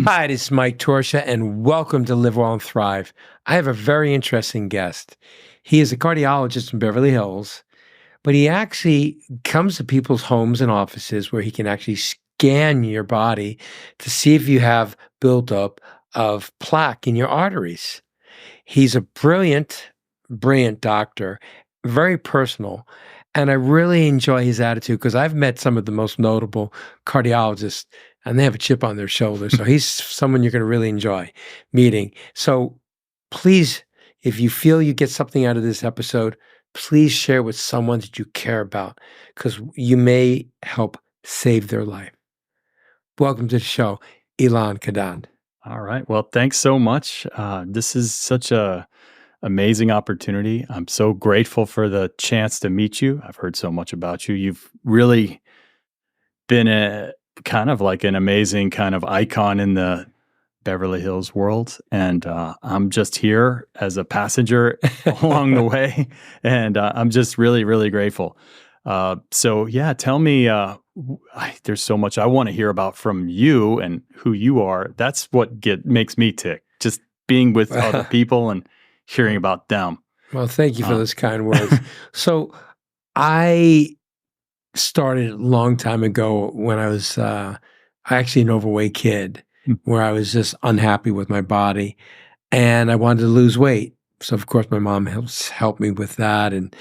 Hi, this is Mike Torsha, and welcome to Live Well and Thrive. I have a very interesting guest. He is a cardiologist in Beverly Hills, but he actually comes to people's homes and offices where he can actually scan your body to see if you have buildup of plaque in your arteries. He's a brilliant doctor, very personal, and I really enjoy his attitude because I've met some of the most notable cardiologists and they have a chip on their shoulder. So he's someone you're going to really enjoy meeting. So please, if you feel you get something out of this episode, please share with someone that you care about because you may help save their life. Welcome to the show, Ilan Kedan. All right. Well, thanks so much. This is such a amazing opportunity. I'm so grateful for the chance to meet you. I've heard so much about you. You've really been a kind of like an amazing kind of icon in the Beverly Hills world. And I'm just here as a passenger along the way. And I'm just really, really grateful. So yeah, tell me, there's so much I want to hear about from you and who you are. That's what makes me tick. Just being with other people and hearing about them. Well, thank you for those kind words. So I started a long time ago when I was actually an overweight kid where I was just unhappy with my body and I wanted to lose weight. So of course my mom helped me with that, and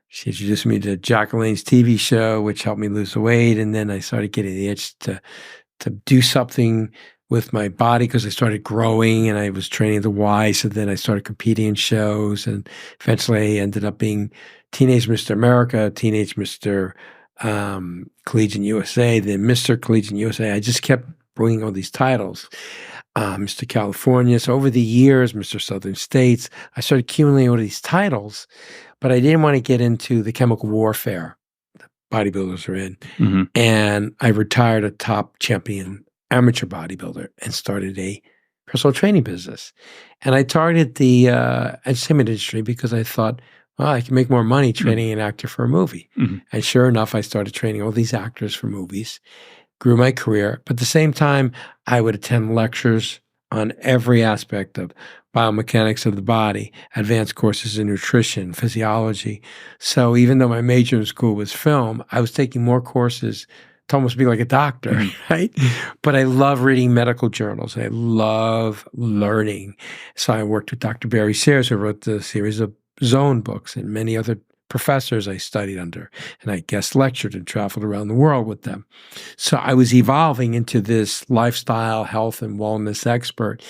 she introduced me to Jacqueline's TV show, which helped me lose the weight. And then I started getting the itch to do something with my body because I started growing and I was training the Y. So then I started competing in shows, and eventually I ended up being Teenage Mr. America, Teenage Mr. Collegiate USA, then Mr. Collegiate USA. I just kept bringing all these titles. Mr. California. So over the years, Mr. Southern States, I started accumulating all these titles, but I didn't want to get into the chemical warfare that bodybuilders are in. Mm-hmm. And I retired a top champion amateur bodybuilder and started a personal training business. And I targeted the entertainment industry because I thought, well, I can make more money training an actor for a movie. Mm-hmm. And sure enough, I started training all these actors for movies, grew my career. But at the same time, I would attend lectures on every aspect of biomechanics of the body, advanced courses in nutrition, physiology. So even though my major in school was film, I was taking more courses to almost be like a doctor, right? But I love reading medical journals. I love learning. So I worked with Dr. Barry Sears, who wrote the series of Zone books, and many other professors I studied under, and I guest lectured and traveled around the world with them. So I was evolving into this lifestyle, health, and wellness expert.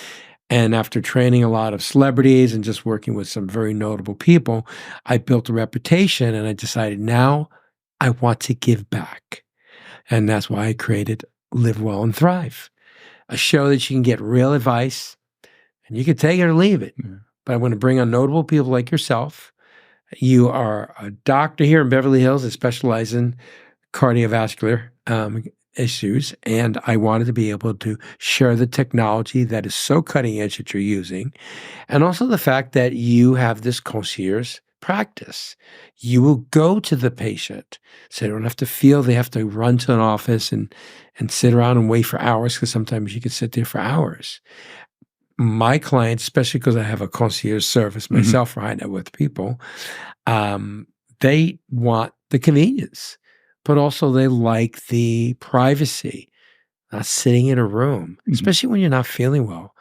And after training a lot of celebrities and just working with some very notable people, I built a reputation, and I decided now I want to give back. And that's why I created Live Well and Thrive, a show that you can get real advice, and you can take it or leave it. Yeah. But I want to bring on notable people like yourself. You are a doctor here in Beverly Hills that specializes in cardiovascular issues, and I wanted to be able to share the technology that is so cutting edge that you're using, and also the fact that you have this concierge practice. You will go to the patient, so they don't have to feel they have to run to an office and sit around and wait for hours, because sometimes you can sit there for hours. My clients, especially because I have a concierge service myself for high net worth people, they want the convenience, but also they like the privacy, not sitting in a room, especially when you're not feeling well,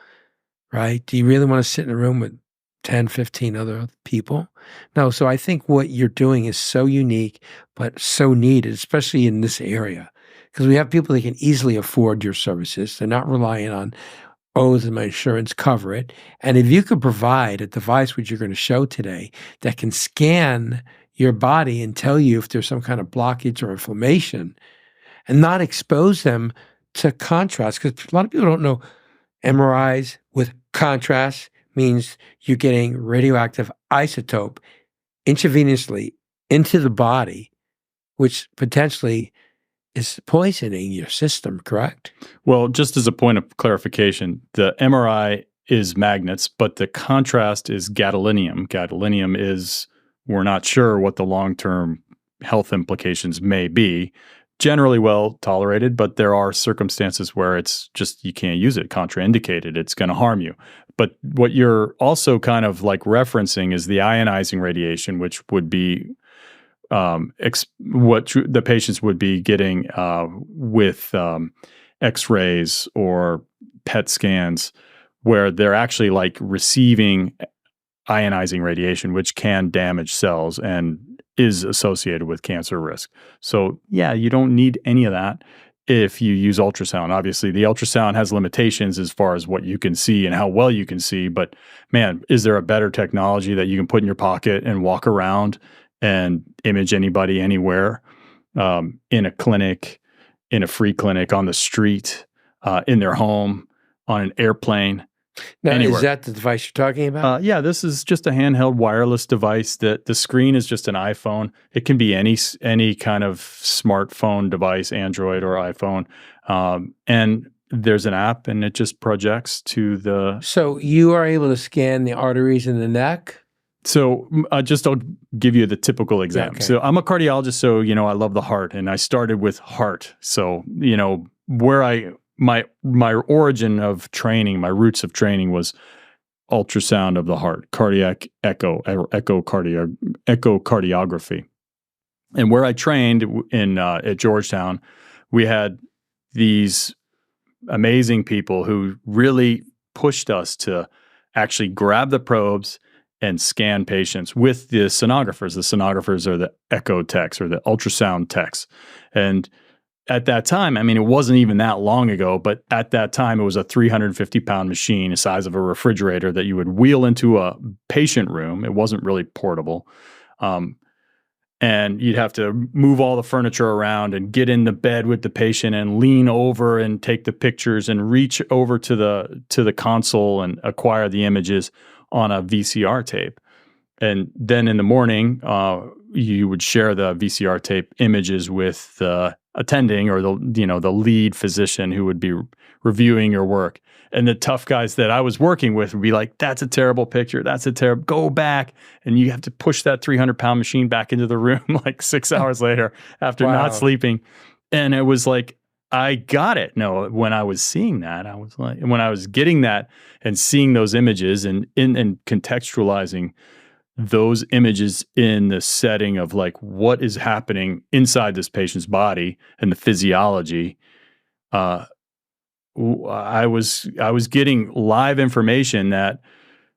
right? Do you really want to sit in a room with 10, 15 other people? No. So I think what you're doing is so unique, but so needed, especially in this area, because we have people that can easily afford your services. They're not relying on, oh, does my insurance cover it? And if you could provide a device, which you're going to show today, that can scan your body and tell you if there's some kind of blockage or inflammation and not expose them to contrast, because a lot of people don't know MRIs with contrast means you're getting radioactive isotope intravenously into the body, which potentially is poisoning your system, correct? Well, just as a point of clarification, the MRI is magnets, but the contrast is gadolinium. Gadolinium is, we're not sure what the long-term health implications may be, generally well tolerated, but there are circumstances where it's just you can't use it, contraindicated. It's going to harm you. But what you're also kind of like referencing is the ionizing radiation, which would be the patients would be getting with X-rays or PET scans, where they're actually like receiving ionizing radiation, which can damage cells and is associated with cancer risk. So yeah, you don't need any of that if you use ultrasound. Obviously, the ultrasound has limitations as far as what you can see and how well you can see. But man, is there a better technology that you can put in your pocket and walk around and image anybody anywhere, in a clinic, in a free clinic, on the street, in their home, on an airplane? Now, Anywhere. is that the device you're talking about? Yeah, this is just a handheld wireless device. That the screen is just an iPhone. It can be any kind of smartphone device, Android or iPhone, and there's an app, and it just projects to the. So you are able to scan the arteries in the neck? So I'll give you the typical exam. Yeah, okay. So I'm a cardiologist, so I love the heart, and I started with heart. So where my origin of training, my roots of training was ultrasound of the heart, cardiac echocardiography. And where I trained in at Georgetown, we had these amazing people who really pushed us to actually grab the probes and scan patients with the sonographers. The sonographers are the echo techs or the ultrasound techs. And at that time, I mean, it wasn't even that long ago, but at that time, it was a 350-pound machine the size of a refrigerator that you would wheel into a patient room. It wasn't really portable. And you'd have to move all the furniture around and get in the bed with the patient and lean over and take the pictures and reach over to the console and acquire the images on a VCR tape. And then in the morning, you would share the VCR tape images with the attending or the lead physician who would be reviewing your work. And the tough guys that I was working with would be like, "That's a terrible picture. That's a terrible. Go back." And you have to push that 300-pound machine back into the room like 6 hours later after not sleeping. And it was like, I got it. No, when I was seeing that, I was like, when I was getting that and seeing those images and contextualizing those images in the setting of like what is happening inside this patient's body and the physiology, I was getting live information that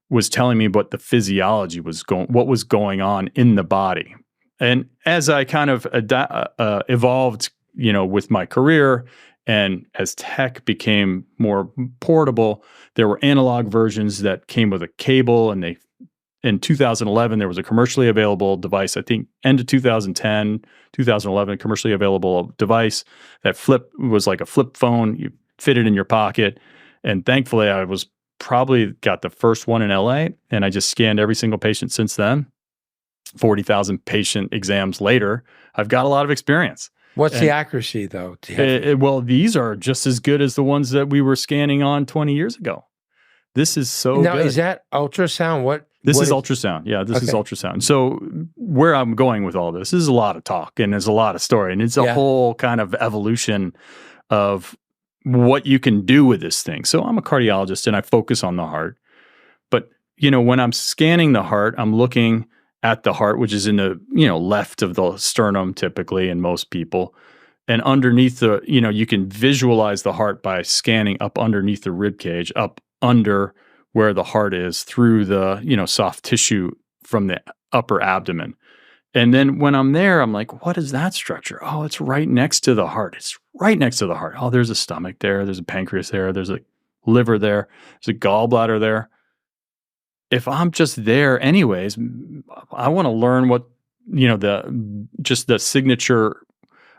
was telling me what the physiology what was going on in the body. And as I kind of evolved, with my career, and as tech became more portable, there were analog versions that came with a cable, and in 2011, there was a commercially available device, I think end of 2010, 2011, commercially available device that was like a flip phone. You fit it in your pocket. And thankfully, I was probably got the first one in LA, and I just scanned every single patient since then. 40,000 patient exams later, I've got a lot of experience. What's the accuracy, though? Well, these are just as good as the ones that we were scanning on 20 years ago. This is so good. Now, is that ultrasound? This is ultrasound. Yeah, this is ultrasound. So where I'm going with all this is a lot of talk and there's a lot of story, and it's a whole kind of evolution of what you can do with this thing. So I'm a cardiologist and I focus on the heart. But, when I'm scanning the heart, I'm looking at the heart, which is in the, left of the sternum typically in most people. And underneath you can visualize the heart by scanning up underneath the rib cage, up under where the heart is, through the, soft tissue from the upper abdomen. And then when I'm there, I'm like, what is that structure? Oh, it's right next to the heart. It's right next to the heart. Oh, there's a stomach there. There's a pancreas there. There's a liver there. There's a gallbladder there. If I'm just there anyways, I want to learn what, the signature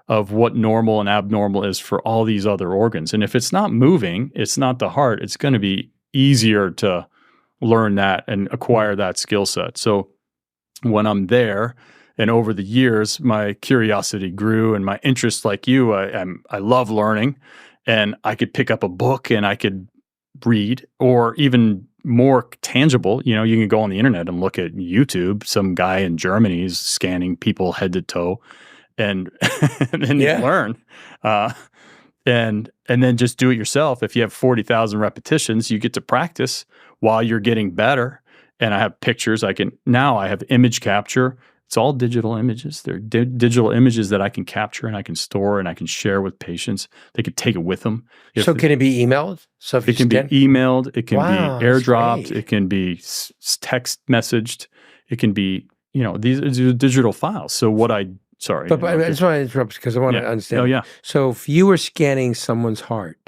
of what normal and abnormal is for all these other organs. And if it's not moving, it's not the heart, it's going to be easier to learn that and acquire that skill set. So when I'm there, and over the years, my curiosity grew and my interest, like you, I love learning, and I could pick up a book and I could read, or even more tangible, you can go on the internet and look at YouTube. Some guy in Germany is scanning people head to toe. and and then you Yeah. learn. And then just do it yourself. If you have 40,000 repetitions, you get to practice while you're getting better. And I have pictures. I have image capture. It's all digital images. They're digital images that I can capture and I can store and I can share with patients. They could take it with them. So can it be emailed? So if It can be emailed. It can Wow, be that's airdropped. great. It can be text messaged. It can be, these are digital files. So sorry. But I just want to interrupt because I want to understand. Oh, yeah. So if you were scanning someone's heart,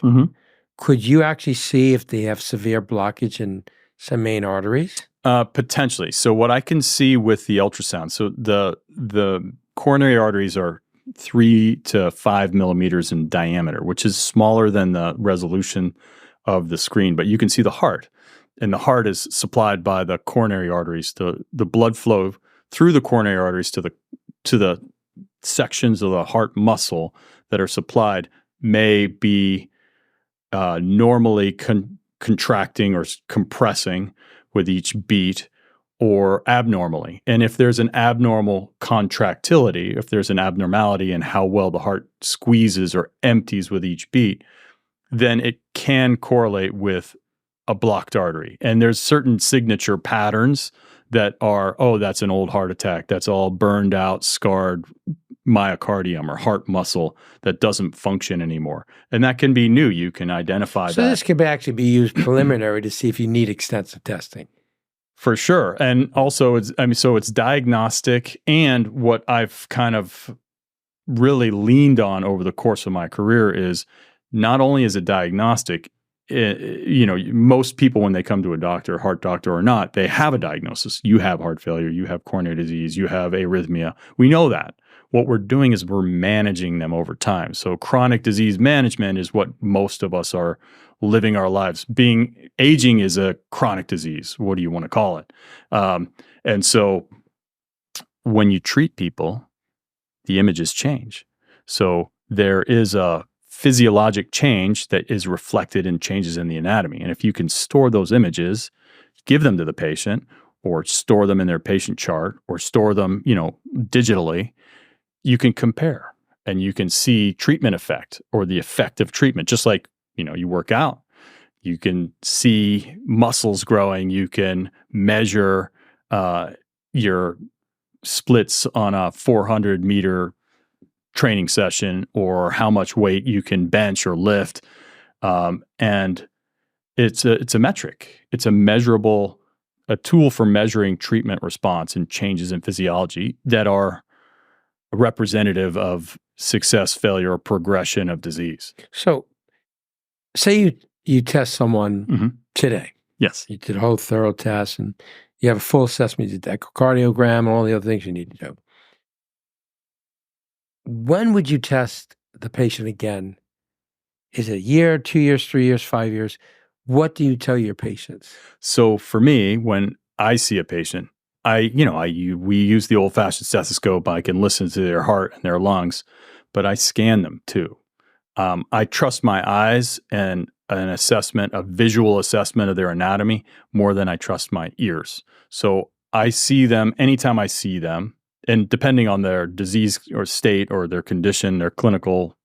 could you actually see if they have severe blockage in some main arteries? Potentially. So what I can see with the ultrasound, so the coronary arteries are 3 to 5 millimeters in diameter, which is smaller than the resolution of the screen, but you can see the heart. And the heart is supplied by the coronary arteries. The blood flow through the coronary arteries to the sections of the heart muscle that are supplied may be normally contracting or compressing with each beat, or abnormally. And if there's an abnormal contractility, if there's an abnormality in how well the heart squeezes or empties with each beat, then it can correlate with a blocked artery. And there's certain signature patterns that are, that's an old heart attack. That's all burned out, scarred myocardium or heart muscle that doesn't function anymore. And that can be new. You can identify that. So this could actually be used preliminary to see if you need extensive testing. For sure. And also it's diagnostic. And what I've kind of really leaned on over the course of my career is not only is it diagnostic, most people when they come to a doctor, heart doctor or not, they have a diagnosis. You have heart failure, you have coronary disease, you have arrhythmia. We know that. What we're doing is we're managing them over time. So chronic disease management is what most of us are living our lives. Aging is a chronic disease. What do you want to call it? And so when you treat people, the images change. So there is a physiologic change that is reflected in changes in the anatomy. And if you can store those images, give them to the patient, or store them in their patient chart, or store them, digitally, you can compare and you can see treatment effect or the effect of treatment. Just like, you work out, you can see muscles growing, you can measure your splits on a 400-meter training session, or how much weight you can bench or lift. And it's a metric. It's a tool for measuring treatment response and changes in physiology that are representative of success, failure, or progression of disease. So say you test someone today. Yes. You did a whole thorough test and you have a full assessment, you did the echocardiogram and all the other things you need to do. When would you test the patient again? Is it a year, 2 years, 3 years, 5 years? What do you tell your patients? So for me, when I see a patient, we use the old-fashioned stethoscope. I can listen to their heart and their lungs, but I scan them too. I trust my eyes and an assessment, a visual assessment of their anatomy, more than I trust my ears. So I see them anytime I see them. And depending on their disease or state or their condition, their clinical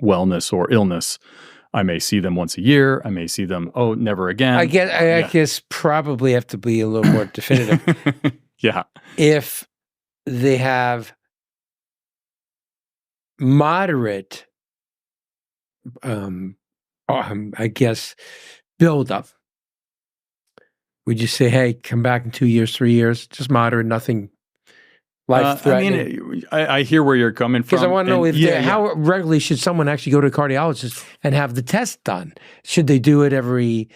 wellness or illness, I may see them once a year. I may see them, never again. I guess probably have to be a little more definitive. Yeah. If they have moderate, I guess, buildup, would you say, hey, come back in 2 years, 3 years, just moderate, nothing life-threatening? I hear where you're coming from. Because I want to know how regularly should someone actually go to a cardiologist and have the test done? Should they do it every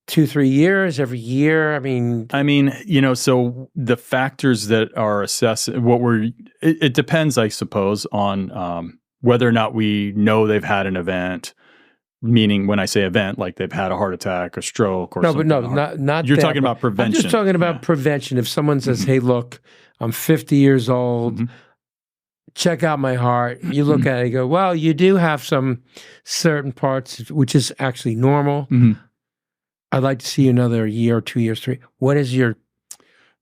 2-3 years, every year? So the factors that are assessed, it depends, I suppose, on whether or not we know they've had an event. Meaning, when I say event, like they've had a heart attack, a stroke, or something. Not. You're talking about prevention. I'm just talking about prevention. If someone says, "Hey, look, I'm 50 years old. Check out my heart," you look at it and go, "Well, you do have some certain parts, which is actually normal. I'd like to see you another year, 2 years, 3." What is your?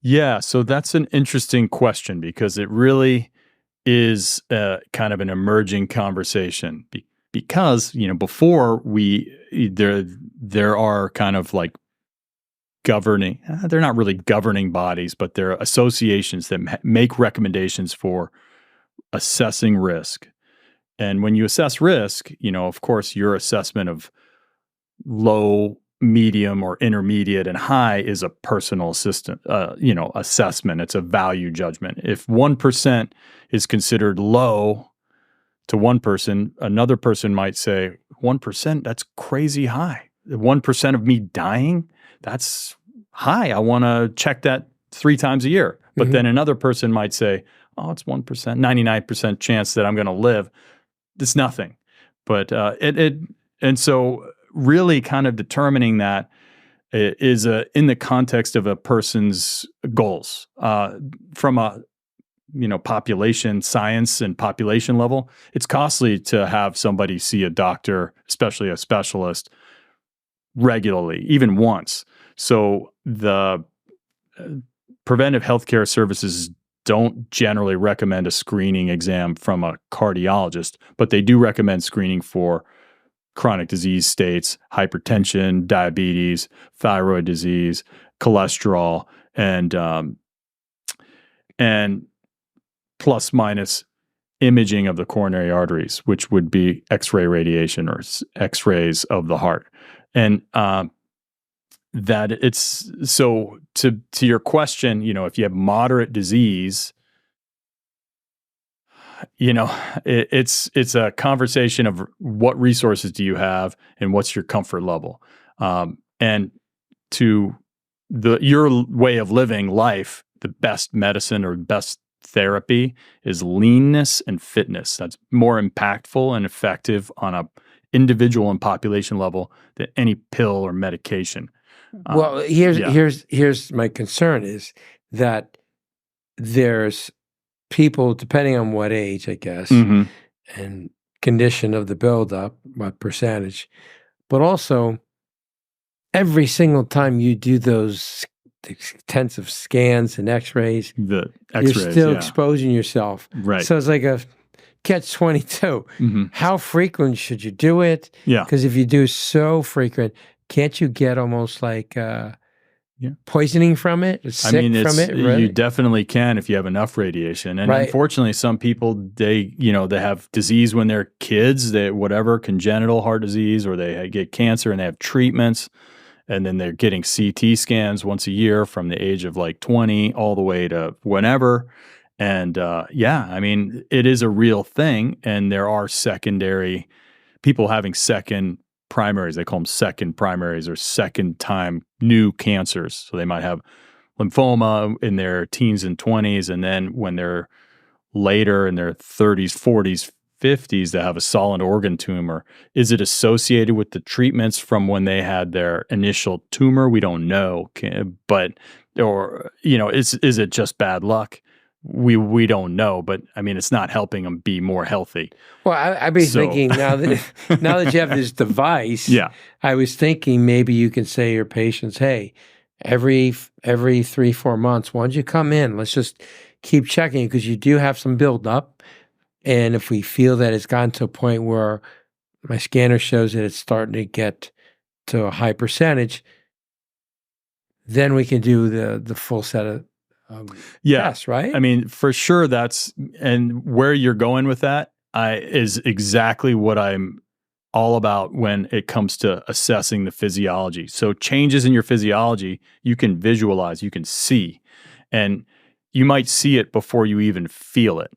Yeah, so that's an interesting question because it really is kind of an emerging conversation because, before there are kind of like governing, they're not really governing bodies, but they're associations that make recommendations for assessing risk. And when you assess risk, of course, your assessment of low, medium, or intermediate and high is a personal assessment. It's a value judgment. If 1% is considered low to one person, another person might say, 1%, that's crazy high. 1% of me dying, that's high. I want to check that 3 times a year. But then another person might say, oh, it's 1%, 99% chance that I'm going to live. It's nothing. But and so really kind of determining that is in the context of a person's goals from a population science and population level. It's costly to have somebody see a doctor, especially a specialist, regularly, even once. So the preventive healthcare services don't generally recommend a screening exam from a cardiologist, but they do recommend screening for chronic disease states, hypertension, diabetes, thyroid disease, cholesterol, and plus minus imaging of the coronary arteries, which would be X-ray radiation or X-rays of the heart. And that it's so to your question, if you have moderate disease, it's a conversation of what resources do you have and what's your comfort level. And to your way of living life, the best medicine or best therapy is leanness and fitness. That's more impactful and effective on a individual and population level than any pill or medication. Well, here's my concern is that there's people, depending on what age, I guess, and condition of the buildup, what percentage, but also every single time you do those intensive scans and X-rays, you're still exposing yourself. Right. So it's like a catch-22. How frequent should you do it? Yeah. Because if you do so frequent, can't you get almost like poisoning from it? Sick from it? Really? You definitely can if you have enough radiation. And unfortunately, some people, they have disease when they're kids, congenital heart disease, or they get cancer and they have treatments. And then they're getting CT scans once a year from the age of like 20 all the way to whenever. And it is a real thing. And there are secondary people having second primaries. They call them second primaries or second time new cancers. So they might have lymphoma in their teens and 20s. And then when they're later in their 30s, 40s, 50s, they have a solid organ tumor. Is it associated with the treatments from when they had their initial tumor? We don't know. Is it just bad luck? We don't know, but I mean, it's not helping them be more healthy. Well, I'd be thinking now that you have this device, I was thinking maybe you can say to your patients, hey, every 3-4 months, why don't you come in? Let's just keep checking because you do have some buildup. And if we feel that it's gotten to a point where my scanner shows that it's starting to get to a high percentage, then we can do the full set of tests, right? I mean, for sure and where you're going with that is exactly what I'm all about when it comes to assessing the physiology. So changes in your physiology, you can visualize, you can see, and you might see it before you even feel it.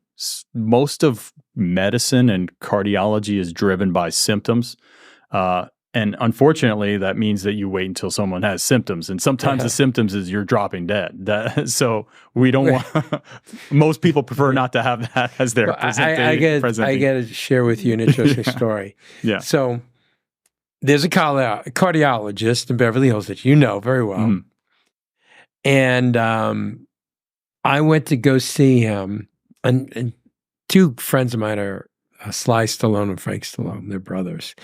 Most of medicine and cardiology is driven by symptoms. And unfortunately, that means that you wait until someone has symptoms. And sometimes the symptoms is you're dropping dead. So we don't want, most people prefer not to have that as their I got to share with you an interesting story. Yeah. So there's a cardiologist in Beverly Hills that you know very well. And I went to go see him. And 2 friends of mine are Sly Stallone and Frank Stallone. They're brothers.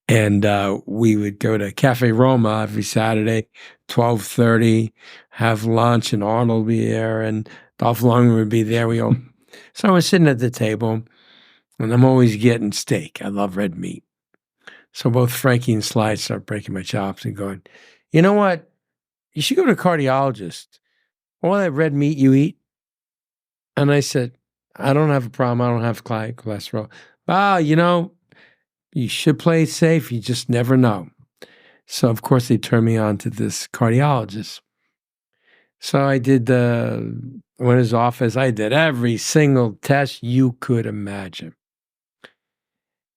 And we would go to Cafe Roma every Saturday, 12:30, have lunch, and Arnold would be there, and Dolph Lundgren would be there. We all So I was sitting at the table, and I'm always getting steak. I love red meat. So both Frankie and Sly start breaking my chops and going, you know what? You should go to a cardiologist. All that red meat you eat. And I said, I don't have a problem. I don't have cholesterol. Ah, you should play it safe. You just never know. So, of course, they turned me on to this cardiologist. So I did went to his office. I did every single test you could imagine.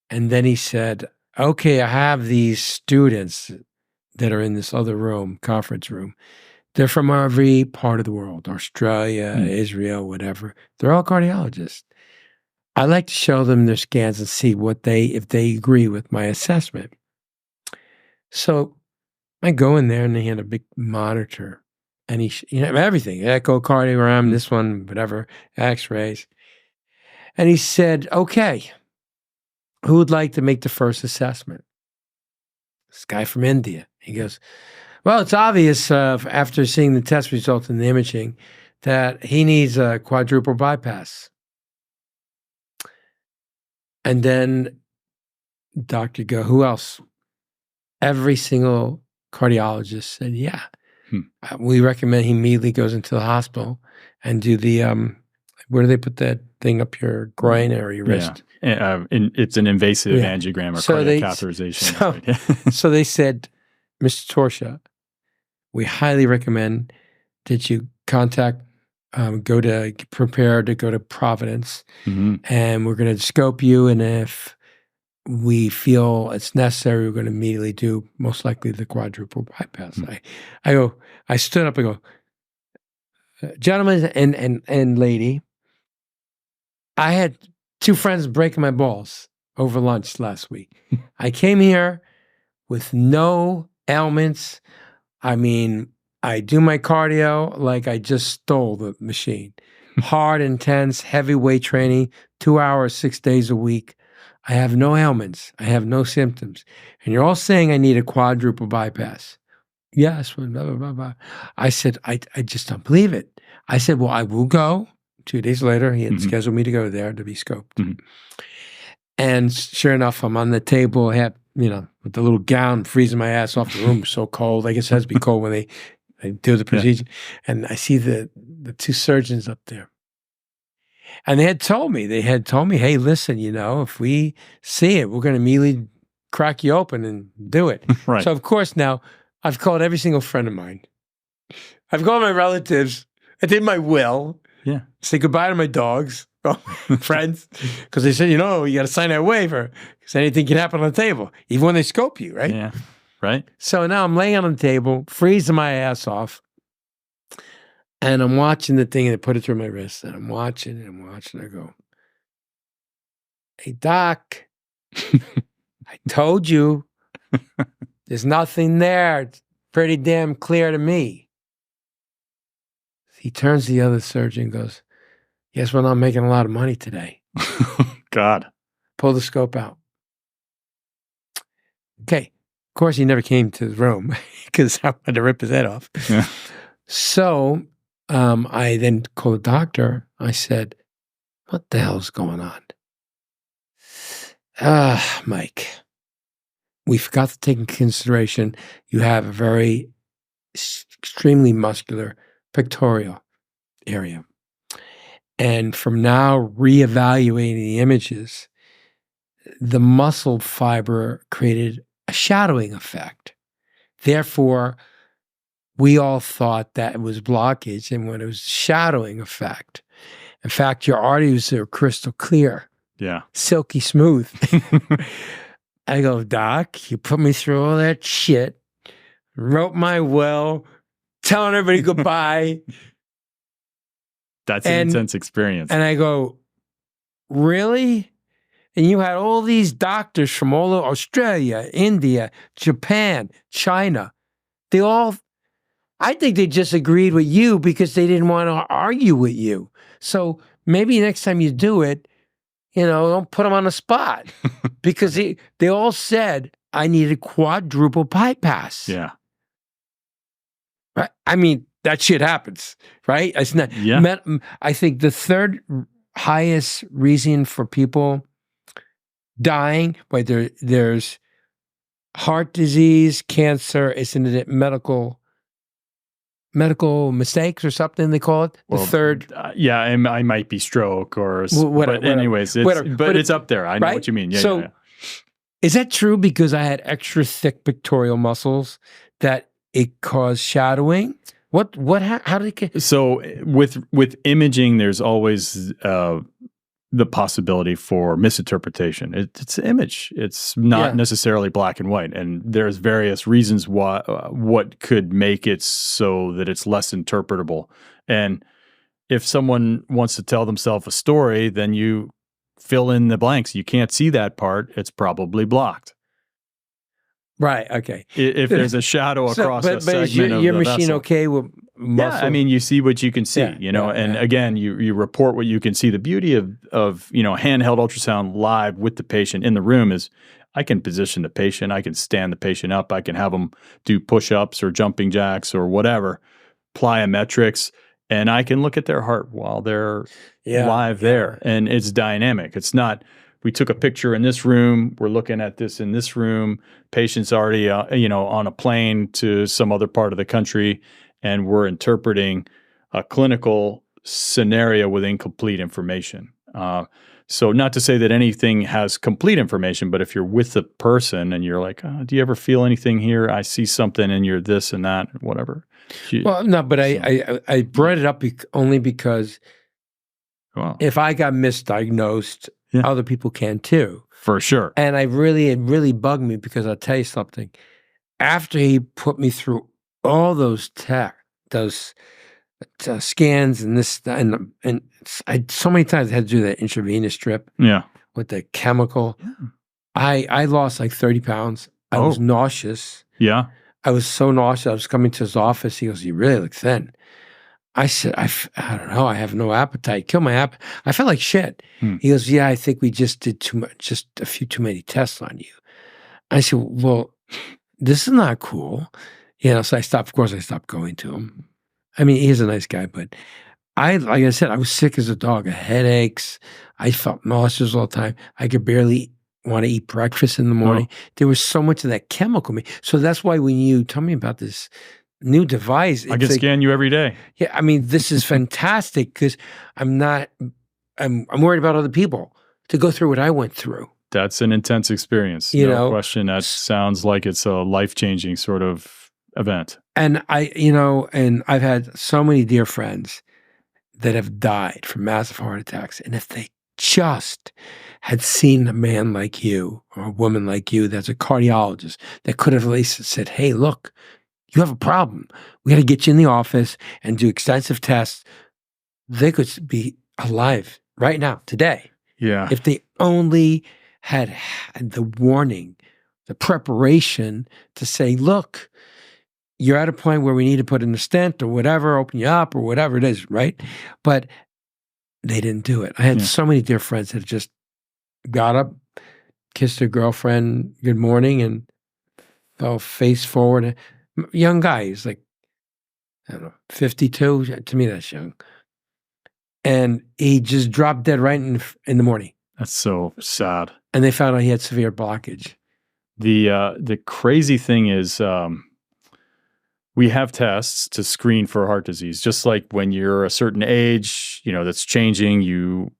And then he said, okay, I have these students that are in this other room, conference room. They're from every part of the world, Australia, Israel, whatever. They're all cardiologists. I like to show them their scans and see if they agree with my assessment. So I go in there and they had a big monitor and everything, echocardiogram, this one, whatever, x-rays. And he said, okay, who would like to make the first assessment? This guy from India. He goes, well, it's obvious after seeing the test results and the imaging that he needs a quadruple bypass. And then doctor go, who else? Every single cardiologist said, yeah. We recommend he immediately goes into the hospital and do the, where do they put that thing up your groin or your wrist? Yeah. It's an invasive angiogram or cardiac catheterization. So they said, Mr. Torsha, we highly recommend that you prepare to go to Providence, and we're going to scope you, and if we feel it's necessary, we're going to immediately do most likely the quadruple bypass. I stood up and go, gentlemen and lady, I had 2 friends breaking my balls over lunch last week. I came here with no ailments. I mean, I do my cardio like I just stole the machine. Hard, intense, heavy weight training, 2 hours, 6 days a week. I have no ailments. I have no symptoms. And you're all saying I need a quadruple bypass. Yes, blah, blah, blah, blah. I said, I just don't believe it. I said, well, I will go. 2 days later, he had scheduled me to go there to be scoped. And sure enough, I'm on the table, I had, with the little gown, freezing my ass off. The room was so cold. I guess it has to be cold when they do the procedure. And I see the 2 surgeons up there. And they had told me, hey, listen, if we see it, we're going to immediately crack you open and do it. Right. So, of course, now I've called every single friend of mine. I've called my relatives. I did my will. Yeah. Say goodbye to my dogs, friends, because they said, you got to sign that waiver because anything can happen on the table, even when they scope you, right? Yeah. Right. So now I'm laying on the table, freezing my ass off. And I'm watching the thing and they put it through my wrist. And I'm watching and I'm watching. I go, hey, doc, I told you there's nothing there. It's pretty damn clear to me. He turns to the other surgeon and goes, yes, we're not making a lot of money today. God. Pull the scope out. Okay. Of course, he never came to the room because I wanted to rip his head off. Yeah. So I then called the doctor. I said, what the hell's going on? Mike, we forgot to take into consideration you have a very extremely muscular pectoral area. And from now reevaluating the images, the muscle fiber created a shadowing effect. Therefore, we all thought that it was blockage, and when it was shadowing effect. In fact, your arteries are crystal clear. Yeah. Silky smooth. I go, doc, you put me through all that shit, wrote my will, telling everybody goodbye. That's an intense experience. And I go, really? And you had all these doctors from all over Australia, India, Japan, China. I think they just agreed with you because they didn't want to argue with you. So maybe next time you do it, don't put them on the spot. Because they all said, I need a quadruple bypass. Yeah. Right? I mean, that shit happens, right? It's not. Yeah. I think the third highest reason for people dying? Wait, there's heart disease, cancer, isn't it medical mistakes or something they call it? The Well, third, yeah, I might be stroke or, whatever, but anyways, it's up there. I know right? what you mean. Yeah, So yeah. is that true because I had extra thick pectoral muscles that it caused shadowing? How did it get? So with imaging, there's always the possibility for misinterpretation. It's an image. It's not Yeah. necessarily black and white, and there's various reasons why what could make it so that it's less interpretable. And if someone wants to tell themselves a story, then you fill in the blanks. You can't see that part. It's probably blocked. Right. Okay. If there's a shadow across a segment is your of the machine vessel. okay with muscle? Yeah, I mean, you see what you can see, Yeah, you know, yeah, and yeah. again, you report what you can see. The beauty of handheld ultrasound live with the patient in the room is I can position the patient, I can stand the patient up, I can have them do push-ups or jumping jacks or whatever, plyometrics, and I can look at their heart while they're live there, and it's dynamic. It's not, we took a picture in this room, we're looking at this in this room, patient's already, on a plane to some other part of the country, and we're interpreting a clinical scenario with incomplete information. So not to say that anything has complete information, but if you're with the person and you're like, oh, do you ever feel anything here? I see something and you're this and that, whatever. Well, no, but I brought it up only because if I got misdiagnosed, other people can too. For sure. And it really bugged me because I'll tell you something. After he put me through all those scans and this, and I so many times I had to do that intravenous drip with the chemical. I lost like 30 pounds. I was nauseous. Yeah. I was so nauseous. I was coming to his office. He goes, "You really look thin." I said, I don't know. I have no appetite. Kill my appetite. I felt like shit. He goes, "Yeah, I think we just did too much, just a few too many tests on you." I said, "Well, this is not cool." So I stopped going to him. I mean, he's a nice guy, but like I said, I was sick as a dog. I had headaches. I felt nauseous all the time. I could barely want to eat breakfast in the morning. There was so much of that chemical in me. So that's why when you tell me about this new device, I can scan you every day. Yeah, I mean, this is fantastic because I'm worried about other people to go through what I went through. That's an intense experience. No question. That sounds like it's a life-changing sort of event. And and I've had so many dear friends that have died from massive heart attacks. And if they just had seen a man like you or a woman like you that's a cardiologist that could have at least said, "Hey, look, you have a problem. We got to get you in the office and do extensive tests," they could be alive right now, today. Yeah. If they only had the warning, the preparation to say, "Look, you're at a point where we need to put in a stent or whatever, open you up or whatever it is," right? But they didn't do it. I had so many dear friends that just got up, kissed their girlfriend good morning, and fell face forward. Young guy, he's like, I don't know, 52. To me, that's young. And he just dropped dead right in the morning. That's so sad. And they found out he had severe blockage. The crazy thing is, we have tests to screen for heart disease. Just like when you're a certain age, that's changing, you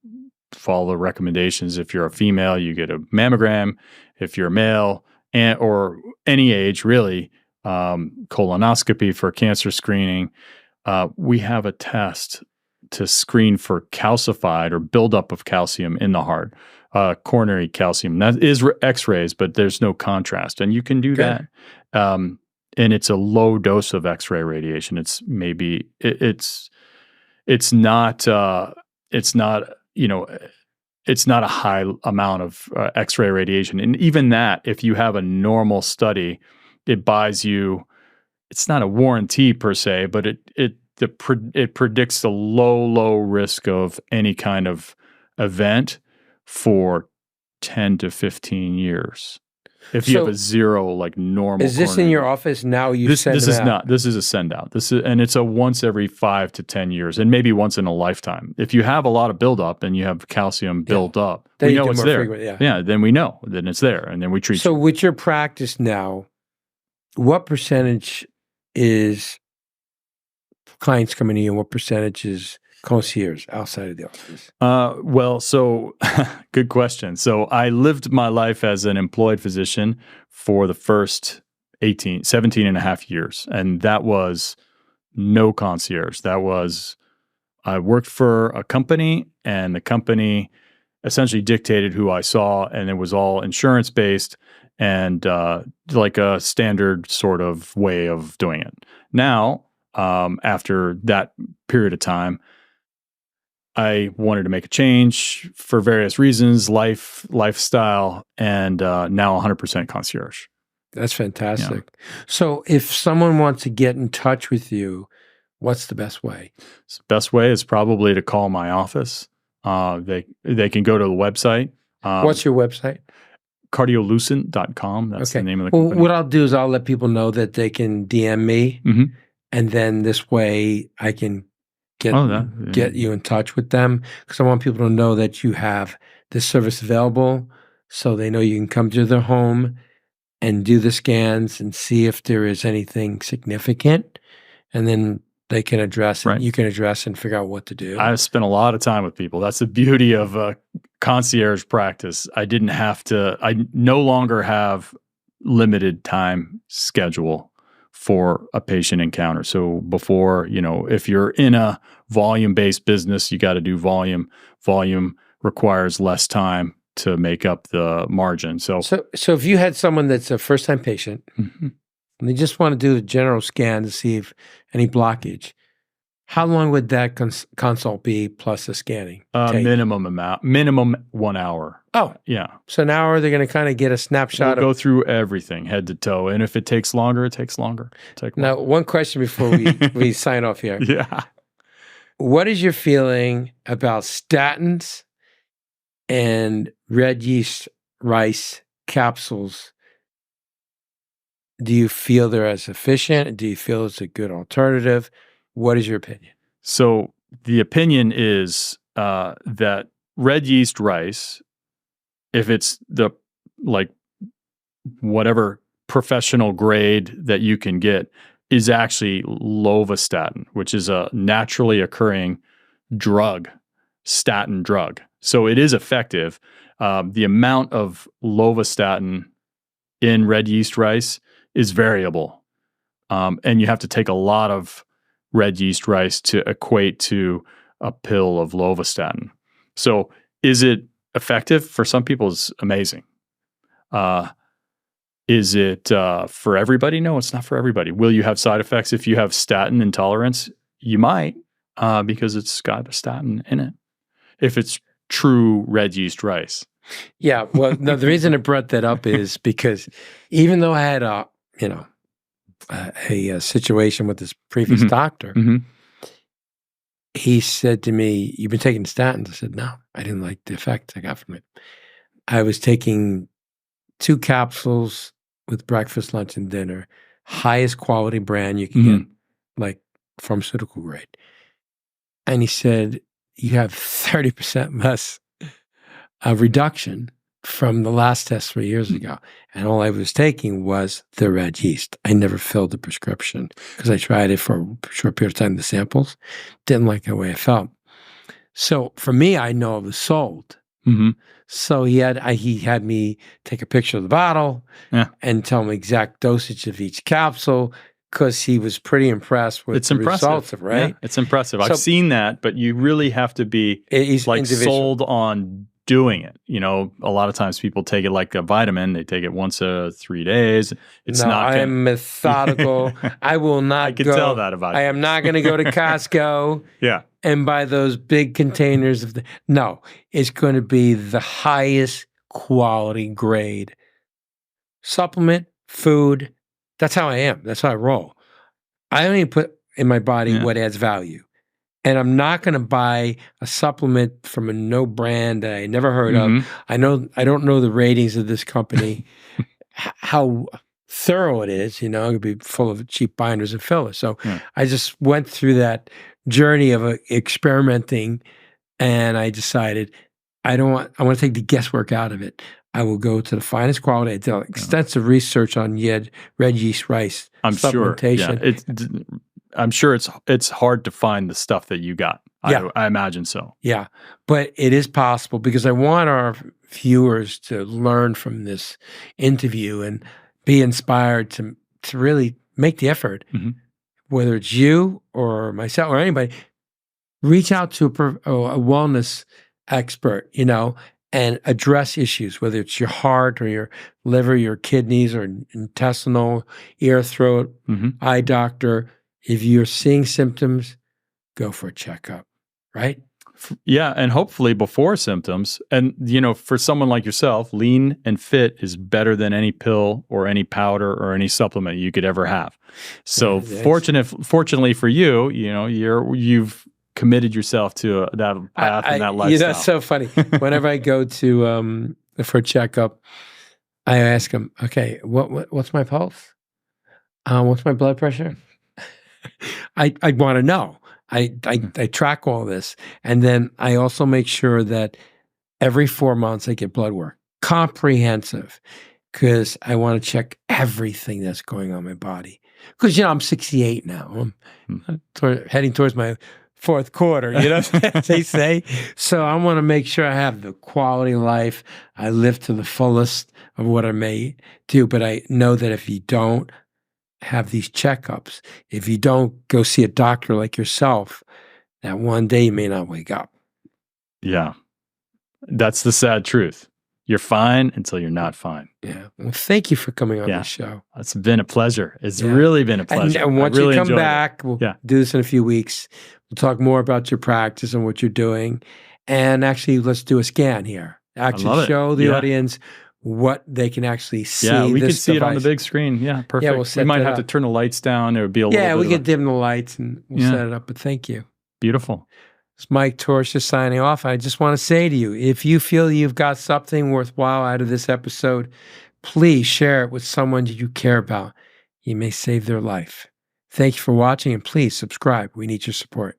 follow the recommendations. If you're a female, you get a mammogram. If you're a male, or any age really, colonoscopy for cancer screening. We have a test to screen for calcified or buildup of calcium in the heart, coronary calcium. That is X-rays, but there's no contrast, and you can do that. And it's a low dose of X-ray radiation. It's maybe it's not a high amount of X-ray radiation. And even that, if you have a normal study, it buys you. It's not a warranty per se, but it predicts a low risk of any kind of event for 10 to 15 years. If you have So a 0, like, normal is this in coronary your disease. office now? You This send this them is out. not. This is a send out. And it's a once every 5 to 10 years, and maybe once in a lifetime. If you have a lot of buildup and you have calcium built up, Then we you know do it's more there. frequent, yeah. Yeah, then we know. Then it's there, and then we treat So you. with your practice now, what percentage is clients coming to you and what percentage is concierge outside of the office? Well, so good question. So I lived my life as an employed physician for the first 17 and a half years. And that was no concierge. I worked for a company, and the company essentially dictated who I saw, and it was all insurance based and like a standard sort of way of doing it. Now, after that period of time, I wanted to make a change for various reasons, lifestyle, and now 100% concierge. That's fantastic. So if someone wants to get in touch with you, what's the best way? So the best way is probably to call my office. They can go to the website. What's your website? Cardiolocent.com. That's the name of the Well, company. what I'll do is I'll let people know that they can DM me, and then this way I can get you in touch with them, because I want people to know that you have this service available, so they know you can come to their home and do the scans and see if there is anything significant, and then they can address it. Right. You can address and figure out what to do. I've spent a lot of time with people. That's the beauty of a concierge practice. I no longer have limited time schedule for a patient encounter. So before, if you're in a volume-based business, you got to do volume. Volume requires less time to make up the margin. So if you had someone that's a first-time patient, and they just want to do the general scan to see if any blockage, how long would that consult be plus the scanning? Minimum 1 hour. Oh, yeah. So an hour, they're going to kind of get a snapshot. We'll go through everything head to toe, and if it takes longer, it takes longer. Now, one question before we sign off here. Yeah. What is your feeling about statins and red yeast rice capsules? Do you feel they're as efficient? Do you feel it's a good alternative? What is your opinion? So the opinion is that red yeast rice, if it's the whatever professional grade that you can get, is actually lovastatin, which is a naturally occurring statin drug. So it is effective. The amount of lovastatin in red yeast rice is variable. And you have to take a lot of red yeast rice to equate to a pill of lovastatin. So is it effective? For some people, it's amazing. Is it for everybody? No, it's not for everybody. Will you have side effects if you have statin intolerance? You might, because it's got a statin in it. If it's true red yeast rice. Yeah. Well, no, the reason I brought that up is because even though I had a situation with this previous doctor, he said to me, "You've been taking statins?" I said, "No, I didn't like the effect I got from it. I was taking 2 capsules with breakfast, lunch, and dinner, highest quality brand you can get, like pharmaceutical grade." And he said, "You have 30% less reduction from the last test 3 years ago. And all I was taking was the red yeast. I never filled the prescription because I tried it for a short period of time, the samples. Didn't like the way I felt. So for me, I know it was sold. So he had me take a picture of the bottle and tell me exact dosage of each capsule, because he was pretty impressed with the results of it, right? Yeah, it's impressive. I've seen that, but you really have to be sold on doing it. A lot of times people take it like a vitamin. They take it once a 3 days. I am methodical. I will not I can tell that about you. I am not going to go to Costco and buy those big containers of no, it's going to be the highest quality grade supplement, food. That's how I am. That's how I roll. I only put in my body what adds value. And I'm not going to buy a supplement from a no brand that I never heard of. I don't know the ratings of this company. how thorough it is, it could be full of cheap binders and fillers. So Yeah. I just went through that journey of experimenting, and I decided I want to take the guesswork out of it. I will go to the finest quality. I did extensive research on red yeast rice I'm sure. supplementation. Yeah. I'm sure it's hard to find the stuff that you got. Yeah. I imagine so. Yeah, but it is possible, because I want our viewers to learn from this interview and be inspired to really make the effort. Mm-hmm. Whether it's you or myself or anybody, reach out to a wellness expert, and address issues, whether it's your heart or your liver, your kidneys, or intestinal, ear, throat, eye doctor. If you're seeing symptoms, go for a checkup, right? Yeah, and hopefully before symptoms. And, for someone like yourself, lean and fit is better than any pill or any powder or any supplement you could ever have. So fortunately for you, you've committed yourself to that path and that lifestyle. That's so funny. Whenever I go to for a checkup, I ask them, okay, what's my pulse? What's my blood pressure? I want to know. I track all this. And then I also make sure that every 4 months I get blood work, comprehensive, because I want to check everything that's going on in my body. Because, I'm 68 now. I'm heading towards my fourth quarter, as they say. So I want to make sure I have the quality of life. I live to the fullest of what I may do. But I know that if you don't have these checkups, if you don't go see a doctor like yourself, that one day you may not wake up. Yeah. That's the sad truth. You're fine until you're not fine. Yeah. Well, thank you for coming on this show. It's been a pleasure. It's really been a pleasure. And once you come back, we'll do this in a few weeks. We'll talk more about your practice and what you're doing. And actually, let's do a scan here. Actually show the audience what they can actually see. Yeah, we could see it on the big screen. Yeah, perfect. Yeah, we might have to turn the lights down. It would be a little bit. Yeah, we could dim the lights and we'll set it up. But thank you. Beautiful. It's Mike Torch just signing off. I just want to say to you, if you feel you've got something worthwhile out of this episode, please share it with someone you care about. You may save their life. Thank you for watching, and please subscribe. We need your support.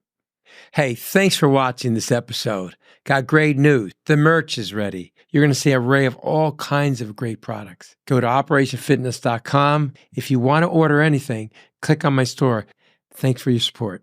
Hey, thanks for watching this episode. Got great news. The merch is ready. You're going to see an array of all kinds of great products. Go to operationfitness.com. If you want to order anything, click on my store. Thanks for your support.